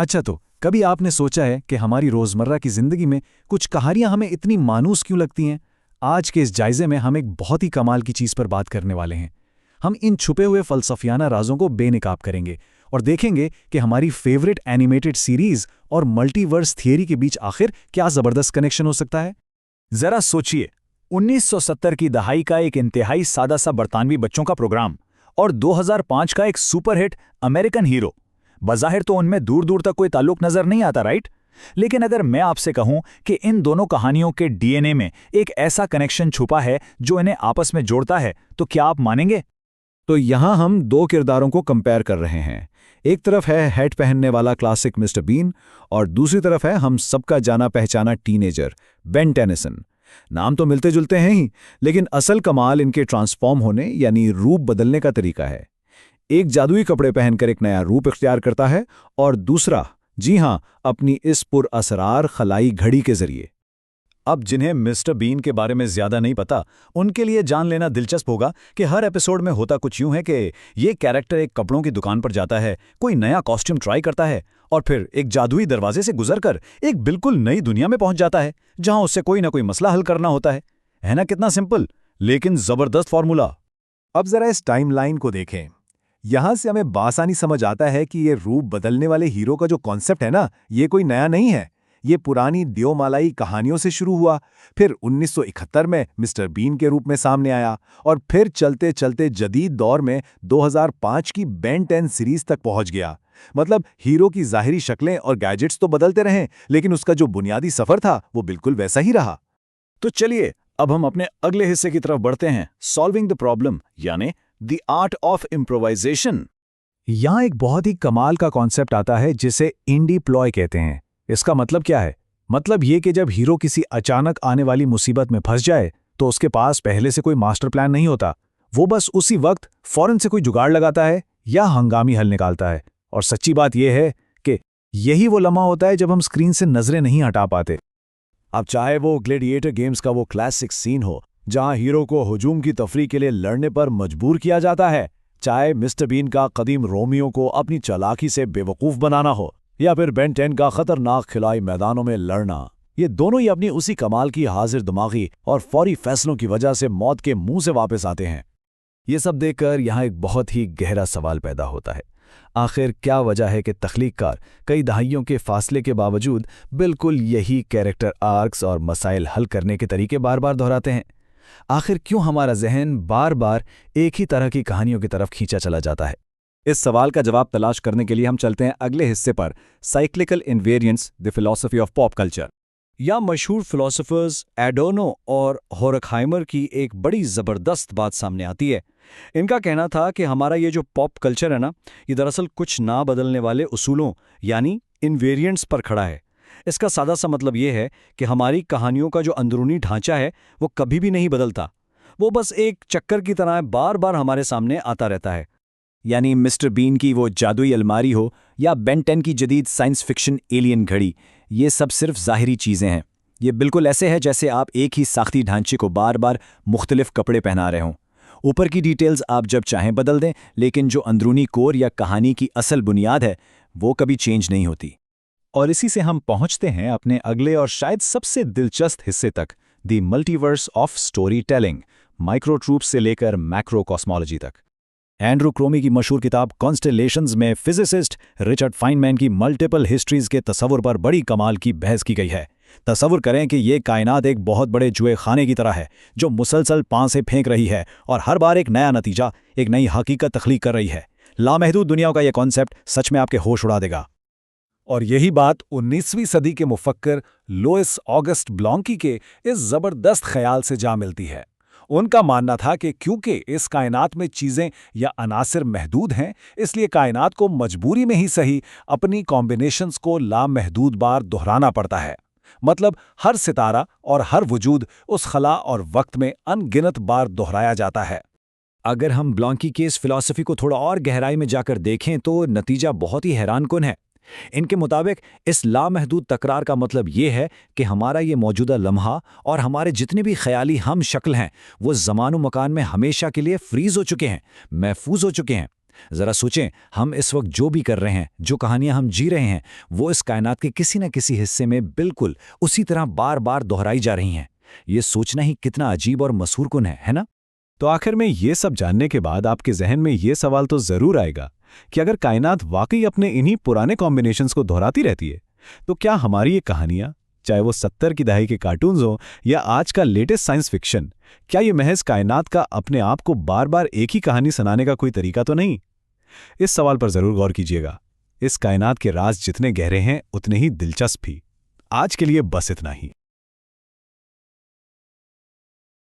अच्छा, तो कभी आपने सोचा है कि हमारी रोज़मर्रा की ज़िंदगी में कुछ कहानियां हमें इतनी मानूस क्यों लगती हैं? आज के इस जायज़े में हम एक बहुत ही कमाल की चीज़ पर बात करने वाले हैं। हम इन छुपे हुए फ़लसफ़ियाना राज़ों को बेनकाब करेंगे और देखेंगे कि हमारी फ़ेवरेट एनिमेटेड सीरीज़ और मल्टीवर्स थियरी के बीच आखिर क्या ज़बरदस्त कनेक्शन हो सकता है। जरा सोचिए, 1970 की दहाई का एक इंतहाई सादा सा बरतानवी बच्चों का प्रोग्राम और 2005 का एक सुपरहिट अमेरिकन हीरो। बज़ाहिर तो उनमें दूर दूर तक कोई ताल्लुक नजर नहीं आता, राइट? लेकिन अगर मैं आपसे कहूं कि इन दोनों कहानियों के डीएनए में एक ऐसा कनेक्शन छुपा है जो इन्हें आपस में जोड़ता है, तो क्या आप मानेंगे? तो यहाँ हम दो किरदारों को कंपेयर कर रहे हैं। एक तरफ है हैट पहनने वाला क्लासिक मिस्टर बीन और दूसरी तरफ है हम सबका जाना पहचाना टीनेजर बेन टेनिसन। नाम तो मिलते जुलते हैं ही, लेकिन असल कमाल इनके ट्रांसफॉर्म होने यानी रूप बदलने का तरीका है। एक जादुई कपड़े पहनकर एक नया रूप इख्तियार करता है और दूसरा, जी हां, अपनी इस पुरअसरार खलाई घड़ी के जरिए। अब जिन्हें मिस्टर बीन के बारे में ज्यादा नहीं पता, उनके लिए जान लेना दिलचस्प होगा कि हर एपिसोड में होता कुछ यूं है कि ये कैरेक्टर एक कपड़ों की दुकान पर जाता है, कोई नया कॉस्ट्यूम ट्राई करता है और फिर एक जादुई दरवाजे से गुजरकर एक बिल्कुल नई दुनिया में पहुंच जाता है, जहां उससे कोई ना कोई मसला हल करना होता है ना? कितना सिंपल लेकिन जबरदस्त फॉर्मूला। अब जरा इस टाइमलाइन को देखें। यहां से हमें बासानी समझ आता है कि ये रूप बदलने वाले हीरो का जो कॉन्सेप्ट है ना, ये कोई नया नहीं है। ये पुरानी दियोमालाई कहानियों से शुरू हुआ, फिर 1971 में मिस्टर बीन के रूप में सामने आया और फिर चलते चलते जदीद दौर में 2005 की बेन 10 सीरीज तक पहुंच गया। मतलब हीरो की ज़ाहिरी शक्लें और गैजेट्स तो बदलते रहे, लेकिन उसका जो बुनियादी सफ़र था वो बिल्कुल वैसा ही रहा। तो चलिए अब हम अपने अगले हिस्से की तरफ बढ़ते हैं, सॉल्विंग द प्रॉब्लम यानी द आर्ट ऑफ इम्प्रोवाइजेशन। यहां एक बहुत ही कमाल का कॉन्सेप्ट आता है जिसे इंडी प्लॉय कहते हैं। इसका मतलब क्या है? मतलब ये कि जब हीरो किसी अचानक आने वाली मुसीबत में फंस जाए तो उसके पास पहले से कोई मास्टर प्लान नहीं होता। वो बस उसी वक्त फौरन से कोई जुगाड़ लगाता है या हंगामी हल निकालता है। और सच्ची बात यह है कि यही वो लम्हा होता है जब हम स्क्रीन से नजरें नहीं हटा पाते। अब चाहे वो ग्लेडिएटर गेम्स का वो क्लासिक सीन हो जहां हीरो को हुजूम की तफरी के लिए लड़ने पर मजबूर किया जाता है, चाहे मिस्टर बीन का कदीम रोमियो को अपनी चालाकी से बेवकूफ बनाना हो, या फिर बेन 10 का खतरनाक खिलाई मैदानों में लड़ना, ये दोनों ही अपनी उसी कमाल की हाजिर दिमागी और फौरी फैसलों की वजह से मौत के मुंह से वापस आते हैं। ये सब देखकर यहाँ एक बहुत ही गहरा सवाल पैदा होता है। आखिर क्या वजह है कि तख्लीककार कई दहाइयों के फासले के बावजूद बिल्कुल यही कैरेक्टर आर्क्स और मसाइल हल करने के तरीके बार बार दोहराते हैं? आखिर क्यों हमारा जहन बार बार एक ही तरह की कहानियों की तरफ खींचा चला जाता है? इस सवाल का जवाब तलाश करने के लिए हम चलते हैं अगले हिस्से पर, cyclical invariance the philosophy of pop culture. या मशहूर फिलोसोफर्स एडोर्नो और होरखहाइमर की एक बड़ी ज़बरदस्त बात सामने आती है। इनका कहना था कि हमारा ये जो पॉप कल्चर है ना, ये दरअसल कुछ ना बदलने वाले उसूलों यानी इन्वेरिएंट्स पर खड़ा है। इसका सादा सा मतलब ये है कि हमारी कहानियों का जो अंदरूनी ढांचा है वो कभी भी नहीं बदलता, वो बस एक चक्कर की तरह बार बार हमारे सामने आता रहता है। यानी मिस्टर बीन की वो जादुई अलमारी हो या बेन 10 की जदीद साइंस फिक्शन एलियन घड़ी, ये सब सिर्फ ज़ाहिरी चीज़ें हैं। ये बिल्कुल ऐसे है जैसे आप एक ही साख्ती ढांचे को बार बार मुख्तलिफ कपड़े पहना रहे हों। ऊपर की डिटेल्स आप जब चाहें बदल दें, लेकिन जो अंदरूनी कोर या कहानी की असल बुनियाद है वो कभी चेंज नहीं होती। और इसी से हम पहुंचते हैं अपने अगले और शायद सबसे दिलचस्प हिस्से तक, the multiverse of story telling, micro troops से लेकर मैक्रो कॉस्मोलॉजी तक। एंड्रू क्रोमी की मशहूर किताब कॉन्स्टेलेशंस में फिजिसिस्ट रिचर्ड फाइनमैन की मल्टीपल हिस्ट्रीज के तस्वुर पर बड़ी कमाल की बहस की गई है। तस्वुर करें कि ये कायनात एक बहुत बड़े जुए खाने की तरह है जो मुसलसल पांसे फेंक रही है और हर बार एक नया नतीजा, एक नई हकीकत तख्लीक कर रही है। लामहदूद दुनिया का यह कॉन्सेप्ट सच में आपके होश उड़ा देगा। और यही बात 19वीं सदी के मुफक्कर लुइस ऑगस्ट ब्लॉन्की के इस जबरदस्त ख्याल से जा मिलती है। उनका मानना था कि क्योंकि इस कायनात में चीज़ें या अनासिर महदूद हैं, इसलिए कायनात को मजबूरी में ही सही अपनी कॉम्बिनेशंस को लामहदूद बार दोहराना पड़ता है। मतलब हर सितारा और हर वजूद उस खला और वक्त में अनगिनत बार दोहराया जाता है। अगर हम ब्लॉन्की की इस फिलॉसफी को थोड़ा और गहराई में जाकर देखें तो नतीजा बहुत ही हैरानकुन है। इनके मुताबिक इस लामहदूद तकरार का मतलब ये है कि हमारा ये मौजूदा लम्हा और हमारे जितने भी ख्याली हम शक्ल हैं वो ज़मानो मकान में हमेशा के लिए फ्रीज हो चुके हैं, महफूज हो चुके हैं। जरा सोचें, हम इस वक्त जो भी कर रहे हैं, जो कहानियां हम जी रहे हैं, वो इस कायनात के किसी न किसी हिस्से में बिल्कुल उसी तरह बार बार दोहराई जा रही हैं। ये सोचना ही कितना अजीब और मसूरकुन है ना? तो आखिर में ये सब जानने के बाद आपके जहन में ये सवाल तो जरूर आएगा कि अगर कायनात वाकई अपने इन्हीं पुराने कॉम्बिनेशंस को दोहराती रहती है, तो क्या हमारी ये कहानियां, चाहे वो 70 की दहाई के कार्टून्स हो या आज का लेटेस्ट साइंस फिक्शन, क्या ये महज कायनात का अपने आप को बार बार एक ही कहानी सुनाने का कोई तरीका तो नहीं? इस सवाल पर जरूर गौर कीजिएगा। इस कायनात के राज जितने गहरे हैं, उतने ही दिलचस्प भी। आज के लिए बस इतना ही।